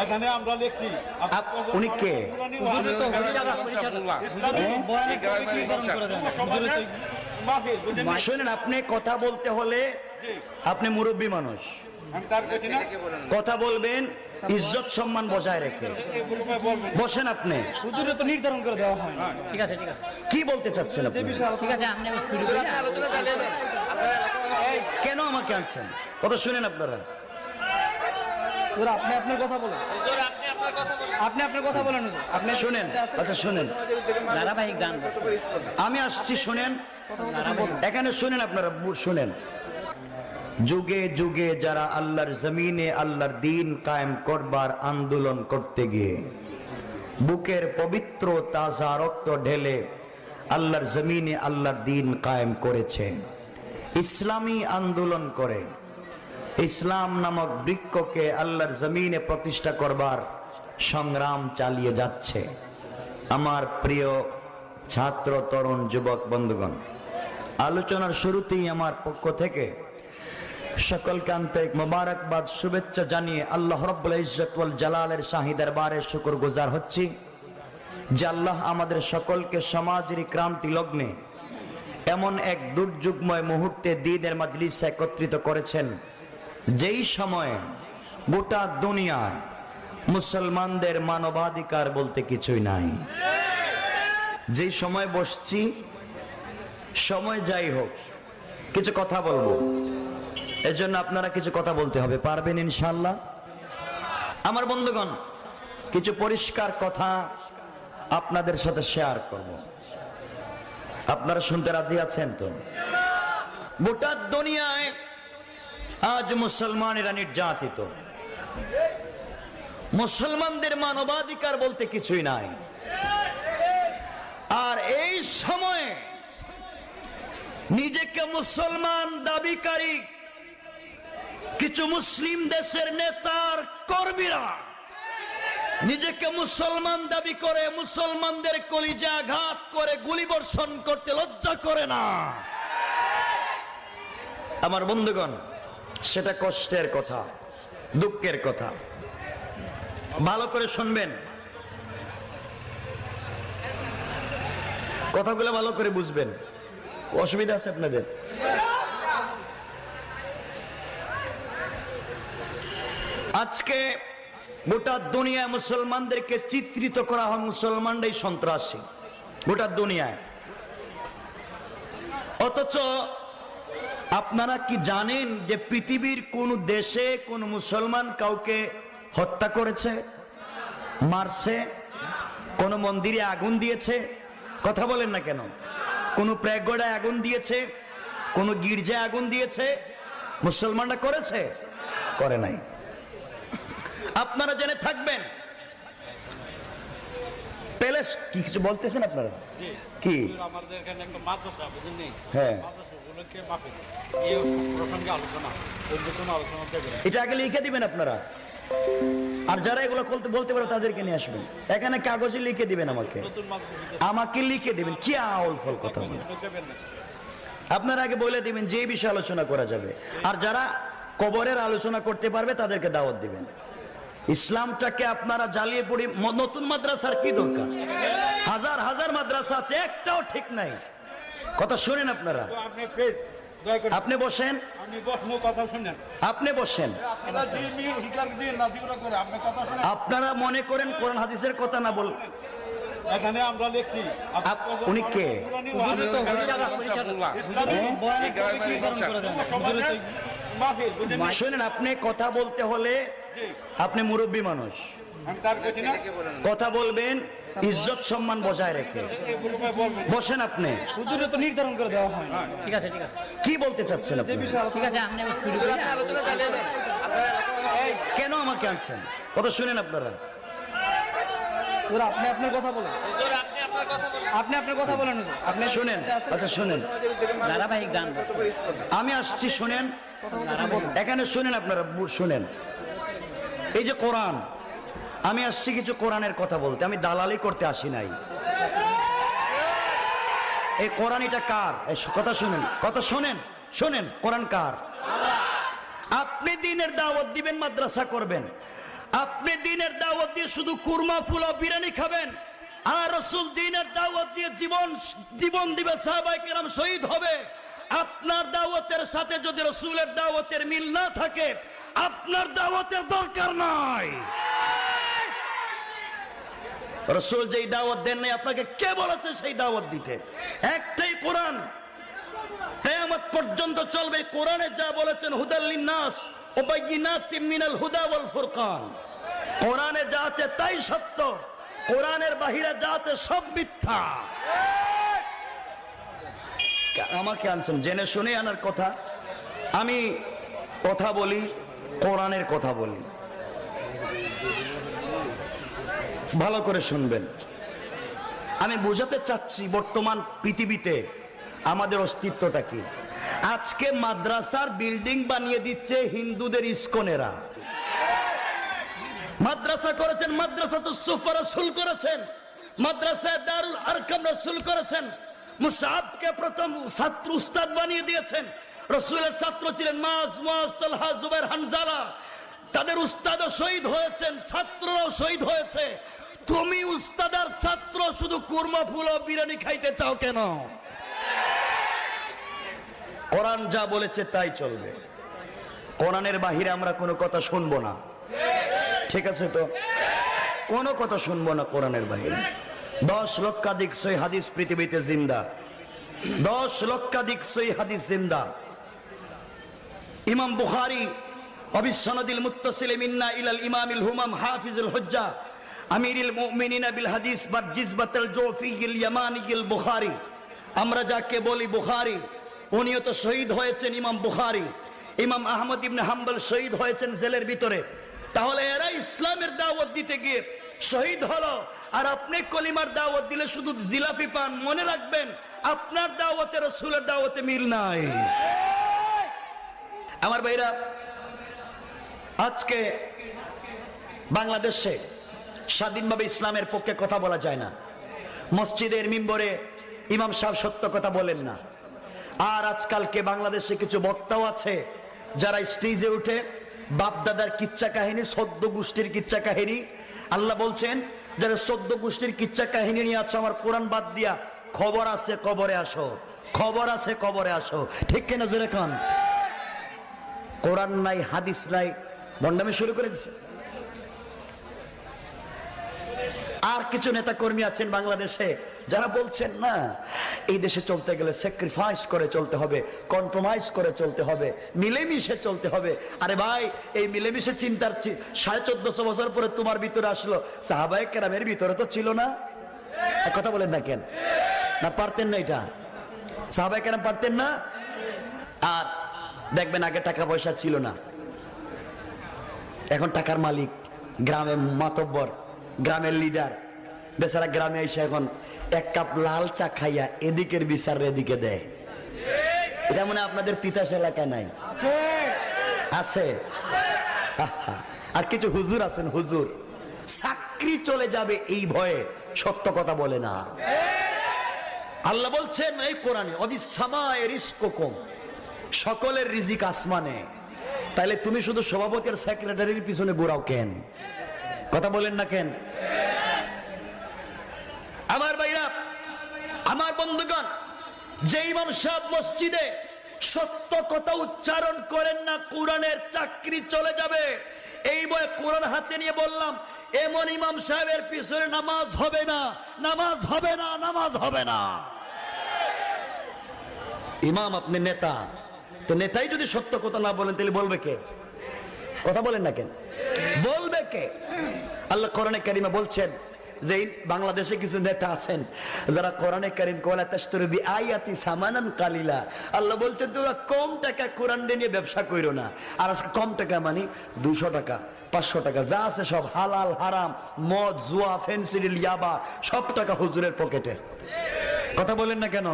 এখানে আমরা লিখছি উনি কে? শুনেন, আপনি কথা বলতে হলে আপনি মুরব্বী মানুষ, কথা বলবেন ইজ্জত সম্মান বজায় রেখে। বসেন, আপনি হুজুরে তো নির্ধারণ করে দেওয়া হয়। ঠিক আছে ঠিক আছে, কি বলতে চাচ্ছেন আপনি? ঠিক আছে, আপনি শুরু করে আলোচনা চালিয়ে দেন। কেন আমাকে আনছেন? কথা শুনেন আপনারা। হুজুর আপনি আপনার কথা বলেন। হুজুর আপনি আপনার কথা বলেন। আপনি আপনার কথা বলেন হুজুর। আপনি শুনেন, আচ্ছা শুনেন, ধারাবাহিক গান। আমি আসছি, শুনেন এখানে, শুনেন আপনারা, শুনেন। যুগে যুগে যারা আল্লাহর জমিনে আল্লাহর দ্বীন কায়েম করবার আন্দোলন করতে গিয়ে বুকের পবিত্র তাজা রক্ত ঢেলে আল্লাহর জমিনে আল্লাহর দ্বীন কায়েম করেছে, ইসলামী আন্দোলন করে ইসলাম নামক বৃক্ষকে আল্লাহর জমিনে প্রতিষ্ঠা করবার সংগ্রাম চালিয়ে যাচ্ছে। আমার প্রিয় ছাত্র, তরুণ, যুবক বন্ধুগণ, আলোচনার শুরুতেই আমার পক্ষ থেকে সকলকে আন্তরিক মোবারকবাদ, শুভেচ্ছা জানিয়ে আল্লাহ রাব্বুল ইজ্জত ওয়াল জালালের শাহী দরবারে শুকরগুজার হচ্ছি যে আল্লাহ আমাদের সকলকে সমাজের ক্রান্তি লগ্নে এমন এক দুর্যোগময় মুহূর্তে দ্বীনের মাজলিসে একত্রিত করেছেন, যেই সময়ে গোটা দুনিয়ায় মুসলমানদের মানবাধিকার বলতে কিছুই নাই। যেই সময় বসছি, সময় যাই হোক, কিছু কথা বলবো, এজন্য আপনারা কিছু কথা বলতে হবে, পারবেন ইনশাআল্লাহ? আমার বন্ধুগণ, কিছু পরিষ্কার কথা আপনাদের সাথে শেয়ার করব, আপনারা শুনতে রাজি আছেন তো? গোটা দুনিয়ায় আজ মুসলমানেরা নির্যাতিত, মুসলমানদের মানবাধিকার বলতে কিছুই নাই। আর এই সময়ে নিজেকে মুসলমান দাবিকারী কিছু মুসলিম দেশের নেতার কর্মীরা নিজেকে মুসলমান দাবি করে মুসলমানদের কলিজা আঘাত করে গুলিবর্ষণ করতে লজ্জা করে না। আমার বন্ধুগণ, সেটা কষ্টের কথা, দুঃখের কথা। ভালো করে শুনবেন, কথাগুলো ভালো করে বুঝবেন। অসুবিধা আছে আপনাদের? আজকে গোটা দুনিয়ায় মুসলমানদেরকে চিত্রিত করা হয় মুসলমানরাই সন্ত্রাসী, গোটা দুনিয়ায়। অথচ আপনারা কি জানেন যে পৃথিবীর কোন দেশে কোন মুসলমান কাউকে হত্যা করেছে, মারছে, কোন মন্দিরে আগুন দিয়েছে? কথা বলেন না কেন? কোন প্রেগোডায় আগুন দিয়েছে, কোন গির্জায় আগুন দিয়েছে মুসলমানরা করেছে? করে নাই। আপনারা জেনে থাকবেন, প্যালেস কি কিছু বলতেছেন আপনারা? কি আমাদের এখানে একটা মাদ্রাসা, বুঝলেন? হ্যাঁ, মাদ্রাসাগুলোকে মাপে এই প্রসঙ্গে আলোচনা, অন্য আলোচনা দেবেন, এটা আগে লিখে দিবেন আপনারা। আর যারা এগুলো বলতে পারো তাদেরকে নিয়ে আসবেন, এখানে কাগজে লিখে দিবেন, আমাকে লিখে দিবেন। কি আউল ফল কথা বলে আপনারা আগে বলে দিবেন যে এই বিষয়ে আলোচনা করা যাবে। আর যারা কবরের আলোচনা করতে পারবে তাদেরকে দাওয়াত দিবেন। ইসলামটাকে আপনারা জ্বালিয়ে পড়ি, নতুন মাদ্রাসার কি দরকার? হাজার হাজার মাদ্রাসা আছে, একটাও ঠিক নাই। কথা শুনেন আপনারা, আপনি বসেন, আপনি বসেন। আপনারা মনে করেন কোরআন হাদিসের কথা না বল, এখানে আমরা লিখছি উনি কে? শুনেন, আপনি কথা বলতে হলে আপনি মুরব্বী মানুষ, কথা বলবেন ইজ্জত সম্মান বজায় রেখে। বসেন, আপনি হুজুরে তো নির্ধারণ করে দেওয়া হয়। ঠিক আছে ঠিক আছে, কি বলতে চাচ্ছেন আপনি? ঠিক আছে, আপনি শুরু করে আলোচনা চালিয়ে দেন। কেন আমাকে আনছেন? কথা শুনেন আপনারা। হুজুর আপনি আপনার কথা বলেন। হুজুর আপনি আপনার কথা বলেন। আপনি আপনার কথা বলেন হুজুর। আপনি শুনেন, আচ্ছা শুনেন, ধারাবাহিক গান। আমি আসছি, শুনেন এখানে, শুনেন আপনারা, শুনেন। এই যে কোরআন, আমি আসছি কিছু কোরআনের কথা বলতে, আমি দালালি করতে আসি নাই। এই কোরআন এটা কার? কথা শুনেন, কথা শুনেন, শুনেন, কোরআন কার? আপনি দ্বীনের দাওয়াত দিবেন, মাদ্রাসা করবেন, আপনি দিনের দাওয়াত দিয়ে শুধু কুরমা ফুলা বিরিয়ানি খাবেন, আর রাসূল দিনের দাওয়াত দিয়ে জীবন দিবে, সাহাবায়ে কেরাম শহীদ হবে। আপনার দাওয়াতের সাথে যদি রাসূলের দাওয়াতের মিল না থাকে, আপনার দাওয়াতের দরকার নাই। রাসূল যেই দাওয়াত দেন নাই, আপনাকে কে বলেছে সেই দাওয়াত দিতে? একটাই কোরআন, কিয়ামত পর্যন্ত চলবে। কোরআনে যা বলেছেন হুদাল লিন্নাস ওয়া বাইয়িনাতিম মিনাল হুদা ওয়াল ফুরকান, কোরআনে যা আছে তাই সত্য, কোরআনের বাহিরে যা আছে সব মিথ্যা। আমাকে আনছেন জেনে শুনে আনার কথা। আমি কথা বলি, কোরআনের কথা বলি, ভালো করে শুনবেন। আমি বোঝাতে চাচ্ছি বর্তমান পৃথিবীতে আমাদের অস্তিত্বটা কি। আজকে মাদ্রাসার বিল্ডিং বানিয়ে দিচ্ছে হিন্দুদের ইসকনেরা। মাদ্রাসা করেছেন, মাদ্রাসাতুস সুফা রাসূল করেছেন, মাদ্রাসায়ে দারুল আরকাম রাসূল করেছেন, মুসআবকে প্রথম ছাত্র উস্তাদ বানিয়ে দিয়েছেন। রাসূলের ছাত্র ছিলেন মাস, মুআজ, তালহা, জুবাইর, হানজালা। তাদের উস্তাদও শহীদ হয়েছেন, ছাত্ররাও শহীদ হয়েছে। তুমি উস্তাদ আর ছাত্র শুধু কুরমা ফুল ও বিরিয়ানি খাইতে চাও কেন? কোরআন যা বলেছে তাই চলবে, কোরআনের বাহিরে আমরা কোনো কথা শুনবো না। ঠিক আছে তো? কোনো কথা শুনবো না কোরআনের বাহিরে। 10 লক্ষাধিক সহিহ হাদিস পৃথিবীতে জিন্দা, 10 লক্ষাধিক সহিহ হাদিস জিন্দা। ইমাম বুখারী অবিসনাদিল মুত্তাসিল মিন্না ইলাল ইমামিল হুমাম হাফিজুল হুজ্জা আমিরুল মুমিনিনা বিল হাদিস বাজিজবাতুল জৌফিয়িল ইয়ামানিয়িল বুখারী, আমরা যাকে বলি বুখারী, উনিও তো শহীদ হয়েছেন। ইমাম বুখারী, ইমাম আহমদ ইবনে হাম্বল শহীদ হয়েছেন জেলের ভিতরে। তাহলে এরা ইসলামের দাওয়াত দিতে গিয়ে শহীদ হলো, আর আপনি কলিমার দাওয়াত দিলে শুধু জিলাপি পান। মনে রাখবেন, আপনার দাওয়াতে রাসূলের দাওয়াতে মিল নাই। আমার ভাইরা, আজকে বাংলাদেশে স্বাধীনভাবে ইসলামের পক্ষে কথা বলা যায় না। মসজিদের মিম্বরে ইমাম সাহেব সত্য কথা বলেন না। আর আজকালকে বাংলাদেশে কিছু বক্তাও আছে যারা স্টেজে উঠে বাপদাদার কিচ্ছা কাহিনী, 14 গোষ্ঠীর কিচ্ছা কাহিনী, আল্লাহ বলছেন যারা 14 গোষ্ঠীর কিচ্ছা কাহিনী নিয়ে আছো আমার কোরআন বাদ দিয়া, খবর আছে কবরে আসো, খবর আছে কবরে আসো। ঠিক কিনা জোরে খান? কোরআন নাই, হাদিস নাই, বন্ডামি শুরু করে দিছে। আর কিছু নেতা কর্মী আছেন বাংলাদেশে যারা বলছেন না, এই দেশে চলতে গেলে স্যাক্রিফাইস করে চলতে হবে, কম্প্রোমাইজ করে চলতে হবে, মিলেমিশে চলতে হবে। আরে ভাই, এই মিলেমিশে চিন্তার 1450 বছর পরে তোমার ভিতরে আসলো, সাহাবায়ে কেরামের ভিতরে তো ছিল না? কথা বলেন না কেন? না পারতেন না? এটা সাহাবায়ে কেরাম পারতেন না? আর দেখবেন আগে টাকা পয়সা ছিল না, এখন টাকার মালিক, গ্রামের মাতব্বর, গ্রামের লিডার, বেচারা গ্রামে এসে এখন 1 কাপ লাল চা খাইয়া এদিকের বিচার এদিকে দেয়। এটা মনে আপনাদের তিতাস এলাকায় নাই? আছে। আর কিছু হুজুর আছেন, হুজুর চাকরি চলে যাবে এই ভয়ে সত্য কথা বলে না। আল্লাহ বলছেন এই কোরআনে, অবিসামায়ে রিজকুকুম, সকলের রিজিক আসমানে। তাইলে তুমি শুধু সভাপতির সেক্রেটারির পিছনে ঘোরাও কেন? কথা বলেন না কেন? আমার ভাইরা, আমার বন্ধুগণ, যে ইমাম সাহেব মসজিদে সত্য কথা উচ্চারণ করেন না, কোরআনের চাকরি চলে যাবে এই বয়ে কোরআন হাতে নিয়ে বললাম, এমন ইমাম সাহেবের পিছনে নামাজ হবে না, নামাজ হবে না, নামাজ হবে না। ইমাম আপনি নেতা, তো নেতাই যদি সত্য কথা না বলেন তাহলে বলবে কে? কথা বলেন না কেন? বলবে কে? আল্লাহ কোরআনে কারিমে বলছেন যে বাংলাদেশে কিছু নেতা আছেন যারা কোরআনে কারিম কোলা তাশতারু বি আয়াতি সামানান কালিলা, আল্লাহ বলছেন তোমরা কম টাকা কোরআন নিয়ে ব্যবসা কইরো না। আর আজকে কম টাকা মানে 200 টাকা, 500 টাকা, যা আছে সব হালাল হারাম, মদ, জুয়া, ফেন্সিডিল, ইয়াবা, সব টাকা হুজুরের পকেটে। কথা বলেন না কেন?